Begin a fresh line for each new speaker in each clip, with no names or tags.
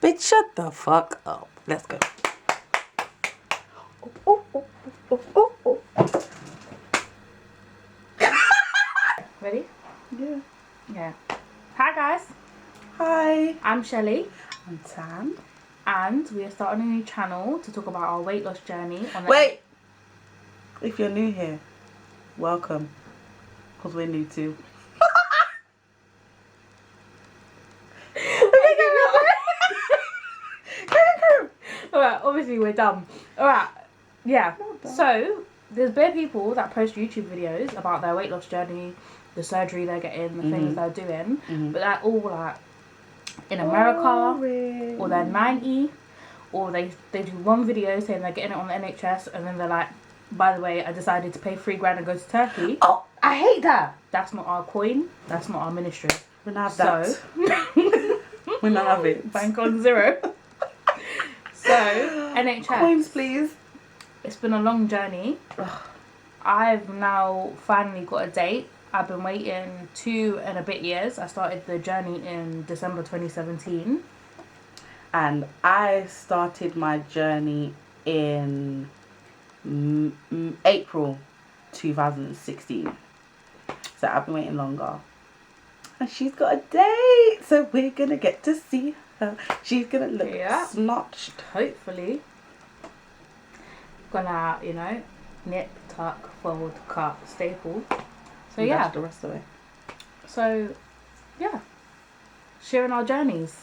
Bitch, shut the fuck up. Let's go.
Ready?
Yeah.
Yeah. Hi guys,
Hi.
I'm Shelly
I'm Tam.
and we are starting a new channel to talk about our weight loss journey.
Wait. If you're new here, welcome. Because we're new too.
Alright, obviously we're dumb. Alright, yeah.
dumb.
So, there's bare people that post YouTube videos about their weight loss journey, the surgery they're getting, the things they're doing, but they're all like in America, or they're 90, or they do one video saying they're getting it on the NHS, and then they're like, by the way, I decided to pay $3,000 and go to Turkey.
Oh, I hate that.
That's not our coin. That's not our ministry.
We're not have
So,
that. We're not have it.
bank on zero. So, NHS.
Coins, please.
It's been a long journey. I've now finally got a date. I've been waiting 2 and a bit years. I started the journey in December 2017.
And I started my journey in April 2016. So I've been waiting longer. And she's got a date. So we're going to get to see her. She's going to look snotched.
Hopefully. Gonna, you know, nip, tuck, fold, cut, staple. So
And
yeah.
dash the rest away.
So, yeah. Sharing our journeys.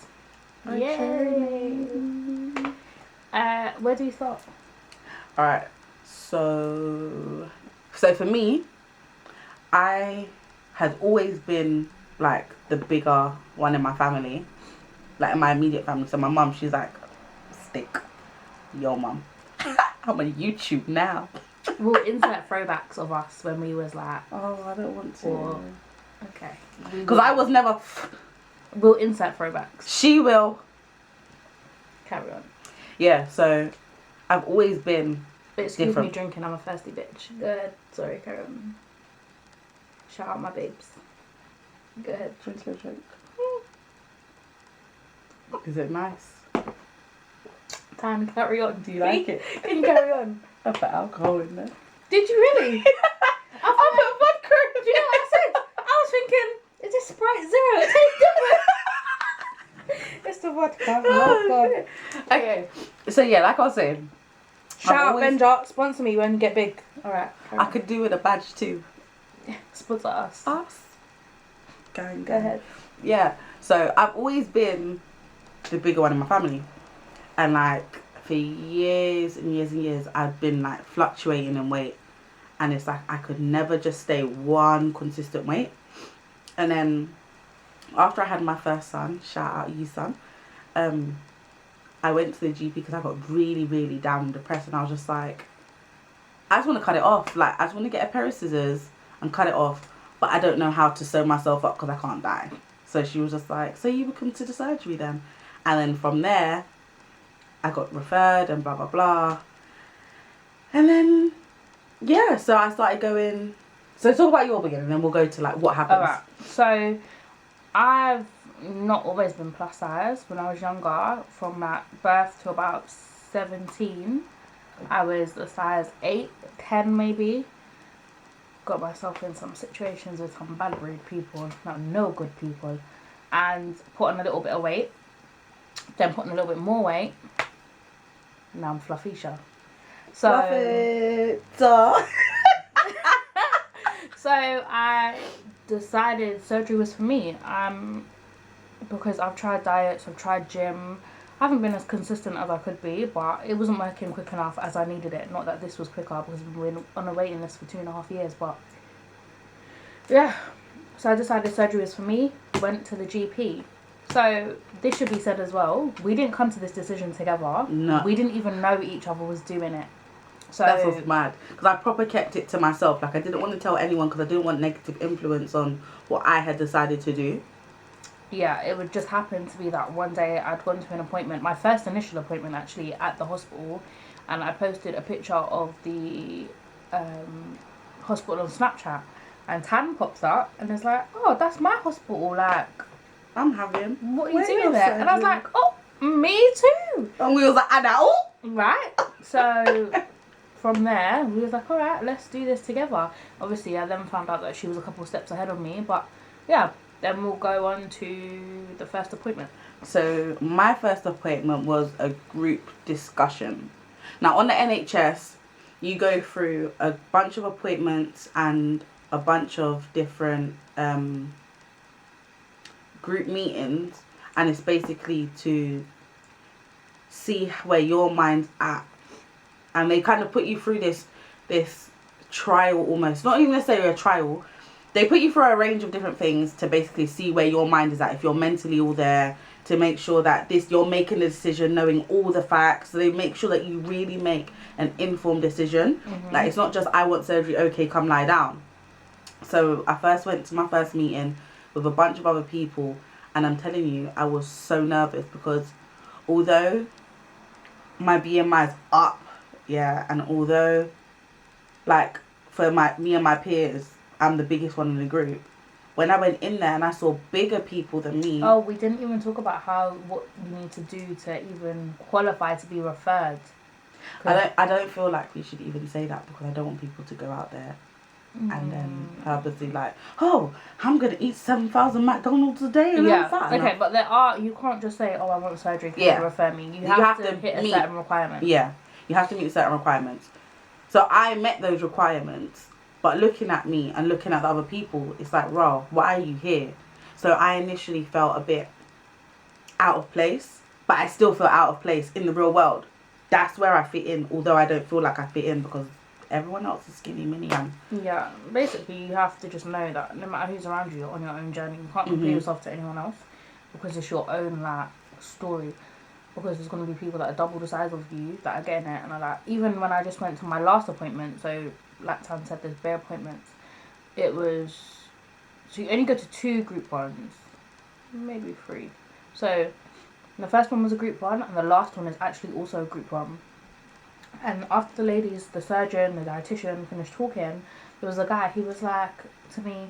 Our
Yay! Where do you start?
Alright. So for me, I had always been like the bigger one in my family. Like in my immediate family. So my mum, she's like, stick. Yo, mum. I'm on YouTube now.
We'll insert throwbacks of us when we was like...
Oh, I don't want to.
Or, okay.
Because I was never...
We'll insert throwbacks.
She will.
Carry on.
Yeah, so I've always been
Excuse
different.
me drinking, I'm a thirsty bitch. Go ahead. Sorry, carry on. Shout out my babes. Go ahead.
Drink. Is it nice?
Time, carry on.
Do you like it?
Can you carry on?
I put alcohol in there.
Did you really?
I put vodka in
Do you know what I said? I was thinking, is this Sprite Zero? It tastes different. It's the vodka. Oh, God.
Okay, so yeah, like I was saying,
Shout out
always-
Benja. Sponsor me when you get big. Alright.
I could do with a badge too.
Sponsor us.
Us. Go
Go ahead.
Yeah, so I've always been the bigger one in my family. And like for years and years and years, I've been like fluctuating in weight. And it's like I could never just stay one consistent weight. And then after I had my first son, shout out you son, I went to the GP because I got really, really down and depressed. And I was just like, I just want to cut it off. Like, I just want to get a pair of scissors and cut it off. But I don't know how to sew myself up because I can't die. So she was just like, so you would consider surgery then? And then from there, I got referred and blah, blah, blah. And then, yeah, so I started going... So talk about your beginning and then we'll go to like what happens.
Alright, so I've not always been plus size. When I was younger, from like birth to about 17, I was a size 8, 10 maybe. Got myself in some situations with some bad breed people, not no good people, and put on a little bit of weight, then put on a little bit more weight. Now I'm fluffisha. So
Love it.
So I decided surgery was for me. Because I've tried diets, I've tried gym. I haven't been as consistent as I could be, but it wasn't working quick enough as I needed it. Not that this was quicker because we've been on a waiting list for 2.5 years, but yeah. So I decided surgery was for me, went to the GP. So this should be said as well. We didn't come to this decision together.
No.
We didn't even know each other was doing it. So
That's what's mad. Because I proper kept it to myself. Like I didn't want to tell anyone because I didn't want negative influence on what I had decided to do.
yeah, it would just happen to be that one day I'd gone to an appointment, my first initial appointment actually, at the hospital, and I posted a picture of the hospital on Snapchat, and Tan pops up and is like, oh, that's my hospital, like,
I'm having.
what are you
weight
doing
loss
there? And I was
surgery.
like, oh, Me too.
And we was like, adult.
Right. So from there, we was like, all right, let's do this together. Obviously, I then found out that she was a couple of steps ahead of me, but yeah, then we'll go on to the first appointment.
So my first appointment was a group discussion. Now on the NHS, you go through a bunch of appointments and a bunch of different group meetings, and it's basically to see where your mind's at, and they kind of put you through this trial, almost not even necessarily a trial. They put you through a range of different things to basically see where your mind is at, if you're mentally all there, to make sure that you're making a decision knowing all the facts. So they make sure that you really make an informed decision. Like, it's not just, I want surgery, okay, come lie down. So I first went to my first meeting with a bunch of other people, and I'm telling you, I was so nervous because although my BMI is up, yeah, and although, like, for me and my peers, I'm the biggest one in the group, when I went in there and I saw bigger people than me.
Oh, we didn't even talk about what you need to do to even qualify to be referred.
I don't feel like we should even say that, because I don't want people to go out there and then purposely like, oh, I'm gonna eat 7,000 McDonald's a day and I'm fat.
Okay, but you can't just say, oh, I want surgery, can you refer me? You have to hit a certain requirement.
Yeah, you have to meet certain requirements. So I met those requirements, but looking at me and looking at the other people, it's like, raw, why are you here? So I initially felt a bit out of place, but I still feel out of place in the real world. That's where I fit in, although I don't feel like I fit in because everyone else is skinny mini.
Yeah, basically you have to just know that no matter who's around you, you're on your own journey. You can't compare yourself to anyone else, because it's your own like story. Because there's going to be people that are double the size of you that are getting it, and are like, even when I just went to my last appointment, so like Tan said, there's bare appointments. It was, so you only go to 2 group ones, maybe 3. So the first one was a group 1, and the last one is actually also a group 1. And after the surgeon, the dietitian finished talking, there was a guy, he was like to me,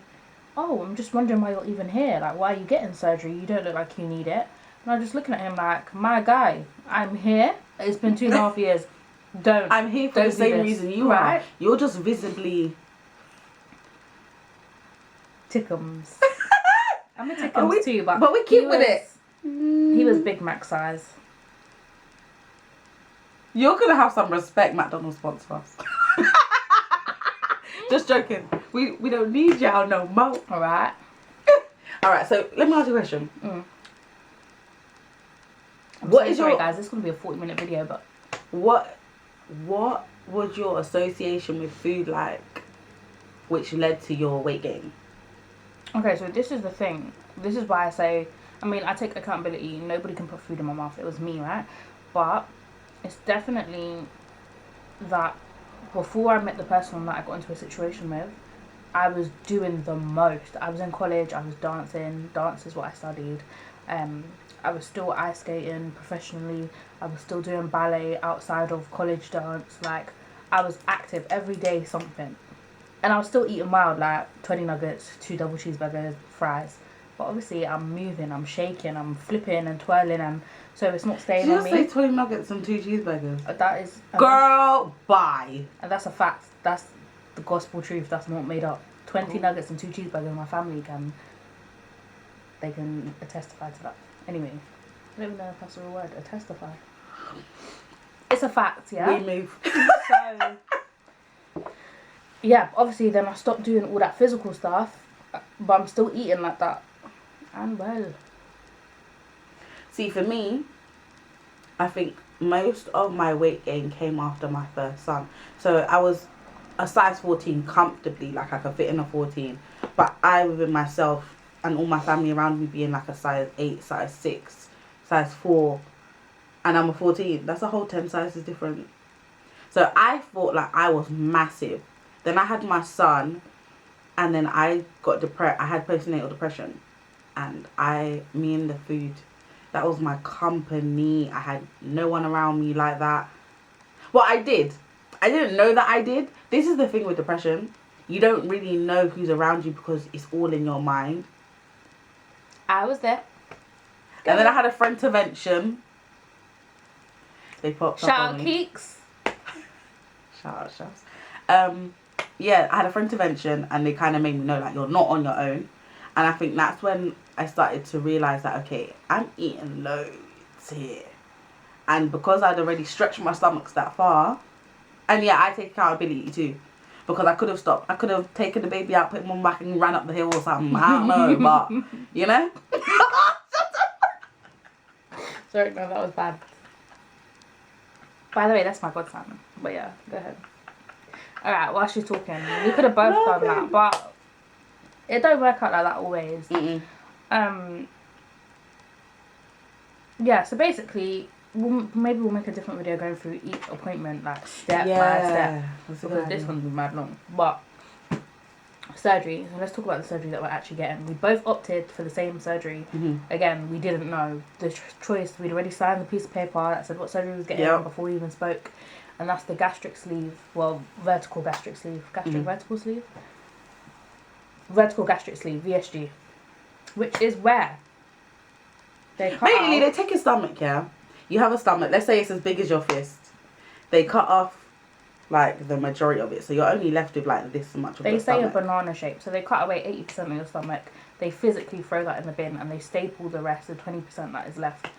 oh, I'm just wondering why you're even here. Like, why are you getting surgery? You don't look like you need it. And I'm just looking at him like, my guy, I'm here. It's been 2.5 years.
I'm here for the same reason you are. You're just visibly
Tickums. I'm a Tickums too, but
we're cute with it.
He was Big Mac size.
You're gonna have some respect, McDonald's sponsor us. Just joking. We don't need y'all no more.
Alright.
Alright, so let me ask you a question.
Sorry guys, this is gonna be a 40-minute video, but
what was your association with food like, which led to your weight gain?
Okay, so this is the thing. This is why I say, I mean, I take accountability. Nobody can put food in my mouth. It was me, right? But it's definitely that before I met the person that I got into a situation with, I was doing the most. I was in college, I was dancing. Dance is what I studied. I was still ice skating professionally. I was still doing ballet outside of college dance. Like, I was active every day, something. And I was still eating mild, like 20 nuggets, 2 double cheeseburgers, fries. But obviously, I'm moving, I'm shaking, I'm flipping and twirling, and so it's not staying on me.
Did you say 20 nuggets and 2 cheeseburgers?
That is...
Girl, bye.
And that's a fact. That's the gospel truth. That's not made up. 20 nuggets and 2 cheeseburgers, my family can testify to that. Anyway, I don't even know if that's a real word, testify. It's a fact, yeah?
We move.
So, yeah, obviously then I stopped doing all that physical stuff, but I'm still eating like that. And well.
See, for me, I think most of my weight gain came after my first son. So I was a size 14 comfortably, like I could fit in a 14. But I, within myself and all my family around me being like a size 8, size 6, size 4, and I'm a 14. That's a whole 10 sizes different. So I thought like I was massive. Then I had my son, and then I got depressed. I had postnatal depression, and me and the food, that was my company. I had no one around me like that. Well, I did. I didn't know that I did. This is the thing with depression. You don't really know who's around you because it's all in your mind.
I was there.
And then I had a friend intervention, They popped
Shout
up
out
on me.
Keeks.
Shout out Shellz. Yeah, I had a friend intervention, and they kind of made me know, like, you're not on your own. And I think that's when I started to realise that, okay, I'm eating loads here. And because I'd already stretched my stomachs that far, and yeah, I take accountability too. Because I could have stopped. I could have taken the baby out, put him on my back, and ran up the hill or something. I don't know, but, you know?
Sorry, no, that was bad. By the way, that's my godson. But yeah, go ahead. Alright, while she's talking, we could have both done that, but it don't work out like that always. Yeah, so basically, maybe we'll make a different video going through each appointment, like step by step, because this one's been mad long. But surgery, so let's talk about the surgery that we're actually getting. We both opted for the same surgery. Again, we didn't know the choice. We'd already signed the piece of paper that said what surgery we was getting before we even spoke, and that's the gastric sleeve. Well, vertical gastric sleeve, vertical sleeve, vertical gastric sleeve, VSG, which is where they cut
basically,
out.
they take your stomach, yeah? You have a stomach, let's say it's as big as your fist. They cut off, like, the majority of it. So you're only left with, like, this much of your stomach.
They say a banana shape. So they cut away 80% of your stomach. They physically throw that in the bin. And they staple the rest, the 20% that is left.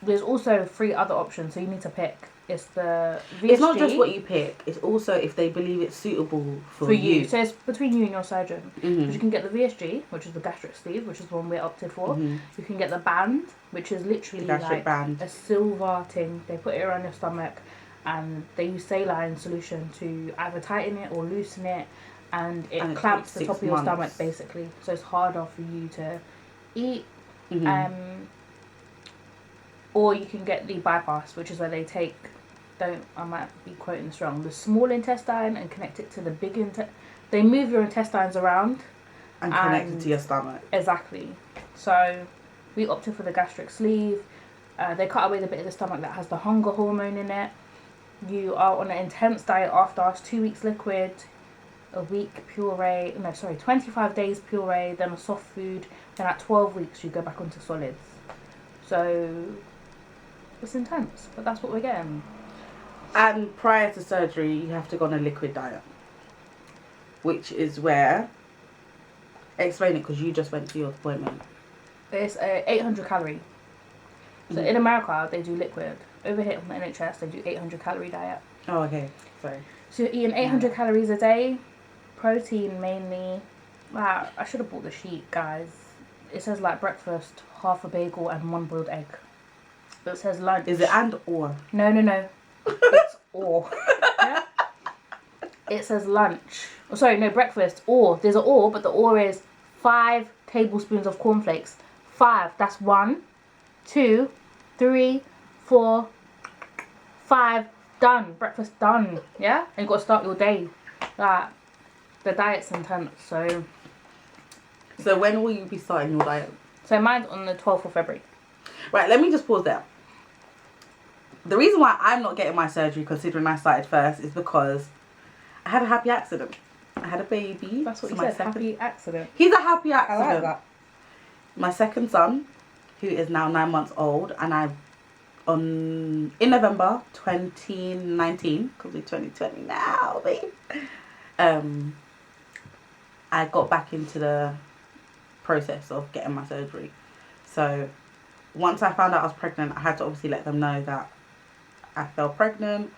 There's also 3 other options. So you need to pick. It's the VSG.
It's not just what you pick. It's also if they believe it's suitable for you.
So it's between you and your surgeon. So you can get the VSG, which is the gastric sleeve, which is the one we opted for. You can get the band, which is literally like a silver thing. They put it around your stomach, and they use saline solution to either tighten it or loosen it, and it clamps the top of your stomach basically. So it's harder for you to eat. Or you can get the bypass, which is where they take, I might be quoting this wrong, the small intestine and connect it to the big intestine. They move your intestines around.
And connect it to your stomach.
Exactly. So we opted for the gastric sleeve. They cut away the bit of the stomach that has the hunger hormone in it. You are on an intense diet after. It's 2 weeks liquid, a week puree. 25 days puree, then a soft food. Then at 12 weeks you go back onto solids. So it's intense, but that's what we're getting.
And prior to surgery, you have to go on a liquid diet, which is where, explain it because you just went to your appointment.
It's 800 calorie. So in America, they do liquid. Over here on the NHS, they do 800 calorie diet.
Oh, okay. Sorry.
So you're eating 800 calories a day, protein mainly. Wow, I should have bought the sheet, guys. It says like breakfast, half a bagel and 1 boiled egg. But it says lunch.
Is it and or?
No. It's or. Yeah? It says lunch. Oh, sorry, no, breakfast. Or. There's an or, but the or is 5 tablespoons of cornflakes. 5. That's 1, 2, 3, 4, 5. Done. Breakfast done. Yeah? And you've got to start your day. Like, the diet's intense, so...
So when will you be starting your diet?
So mine's on the 12th of February.
Right, let me just pause there. The reason why I'm not getting my surgery, considering I started first, is because I had a happy accident. I had a baby.
That's what you said, happy accident.
He's a happy accident.
I like that.
My second son, who is now 9 months old, and in November 2019, because we're 2020 now, babe. I got back into the process of getting my surgery. So once I found out I was pregnant, I had to obviously let them know that I fell pregnant,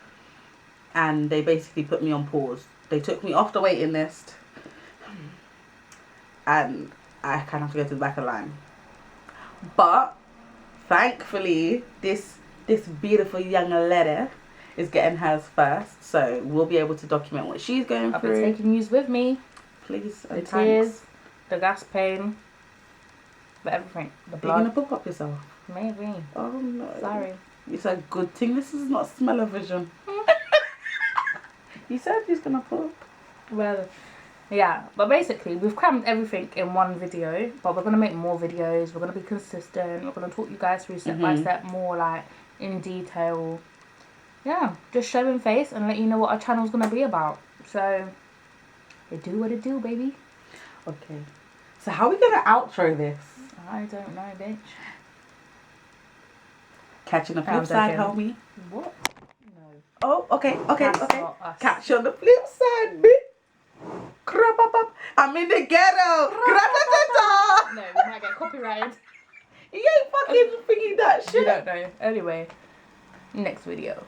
and they basically put me on pause. They took me off the waiting list, and I kind of have to go to the back of the line. But thankfully, this beautiful young lady is getting hers first, so we'll be able to document what she's going through.
I've been taking news with me.
Please,
the tears, the gas pain, but everything. The blood.
Are you gonna poop up yourself?
Maybe.
Oh no.
Sorry.
It's a good thing this is not smell-o-vision. You said he's gonna poop.
Well, yeah. But basically, we've crammed everything in one video. But we're gonna make more videos. We're gonna be consistent. We're gonna talk you guys through step by step, more like in detail. Yeah, just showing face and let you know what our channel's gonna be about. So, it do what it do, baby.
Okay. So how are we gonna outro this?
I don't know, bitch.
Catch you on the
I'm
flip side,
joking.
homie.
What? No.
Oh, okay.
That's not us.
Catch you on the flip side, bitch. Crap-a-pop. I'm in the ghetto. Gra-ta-ta-ta.
No, we might get copyrighted.
You ain't fucking thinking that shit.
You don't know. Anyway, next video.